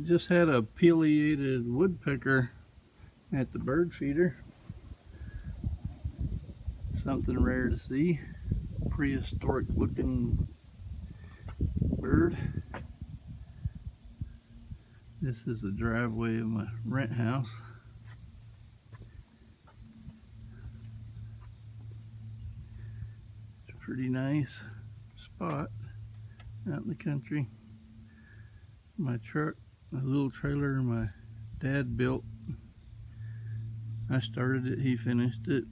Just had a pileated woodpecker at the bird feeder. Something rare to see. Prehistoric looking bird. This is the driveway of my rent house. It's a pretty nice spot out in the country. My truck, a little trailer my dad built. I started it, he finished it.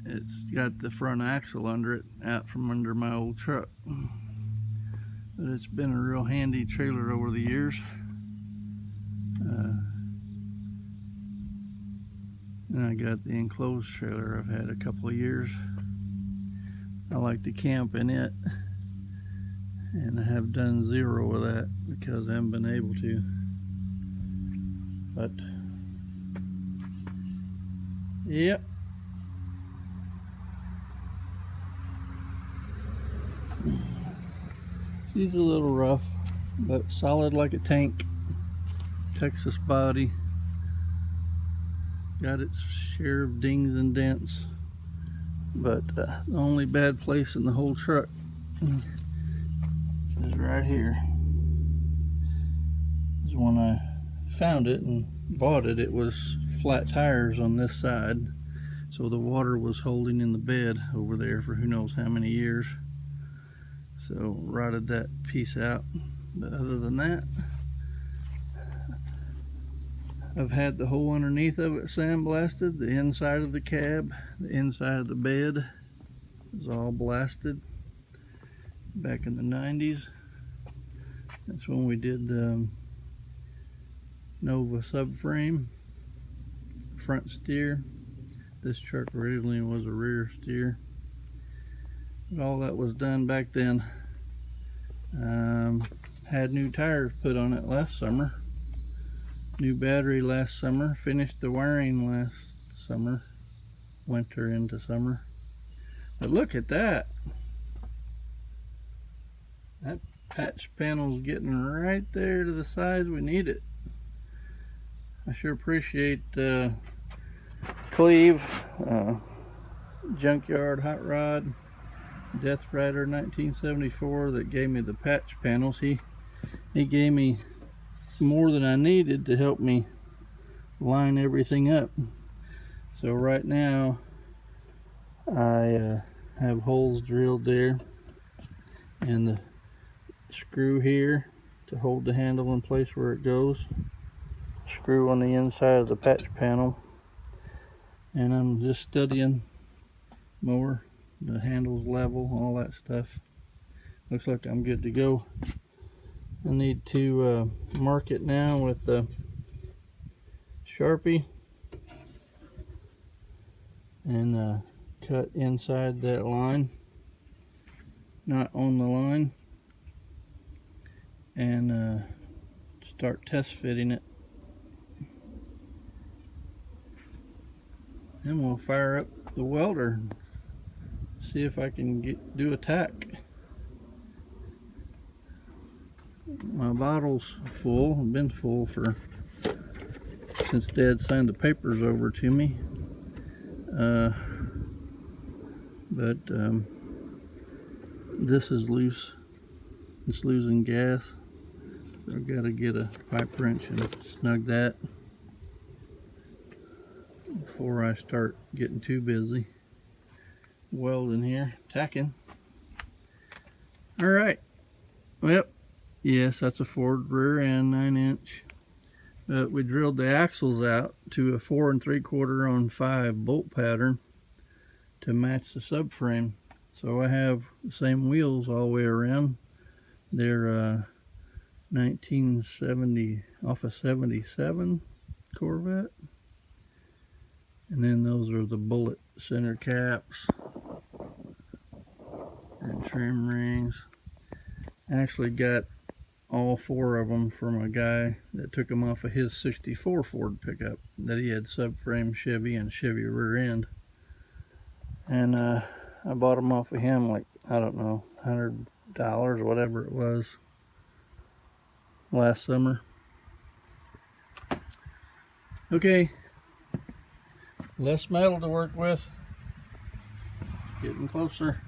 It's got the front axle under it, out from under my old truck. But it's been a real handy trailer over the years. And I got the enclosed trailer I've had a couple of years. I like to camp in it, and I have done zero of that because I haven't been able to. But yep. She's a little rough, but solid like a tank. Texas body. Got its share of dings and dents. But the only bad place in the whole truck is right here. Is when I found it and bought it, it was flat tires on this side. So the water was holding in the bed over there for who knows how many years. So rotted that piece out. But other than that, I've had the whole underneath of it sandblasted. The inside of the cab, the inside of the bed is all blasted. Back in the 90s. That's when we did the Nova subframe. Front steer. This truck originally was a rear steer. But all that was done back then. Had new tires put on it last summer. New battery last summer. Finished the wiring last summer. Winter into summer. But look at that. That patch panel's getting right there to the size we need it. I sure appreciate Cleve, Junkyard Hot Rod, Death Rider 1974 that gave me the patch panels. He gave me more than I needed to help me line everything up. So right now I have holes drilled there, and the screw here to hold the handle in place where it goes. Screw on the inside of the patch panel, and I'm just studying more. The handle's level, all that stuff. Looks like I'm good to go. I need to mark it now with the Sharpie and cut inside that line, not on the line, and start test fitting it. Then we'll fire up the welder, see if I can do a tack. My bottle's full. I've been full since Dad signed the papers over to me. But this is loose. It's losing gas. So I've got to get a pipe wrench and snug that before I start getting too busy welding here, tacking. All right. Well, yes, that's a Ford rear end 9-inch. We drilled the axles out to a 4 3/4 on 5 bolt pattern to match the subframe. So I have the same wheels all the way around. They're 1970 off a 77 Corvette. And then those are the bullet center caps and trim rings. I actually got all 4 of them from a guy that took them off of his 64 Ford pickup that he had subframe Chevy and Chevy rear end. And I bought them off of him, like, I don't know, $100 or whatever it was last summer. Okay, less metal to work with, getting closer.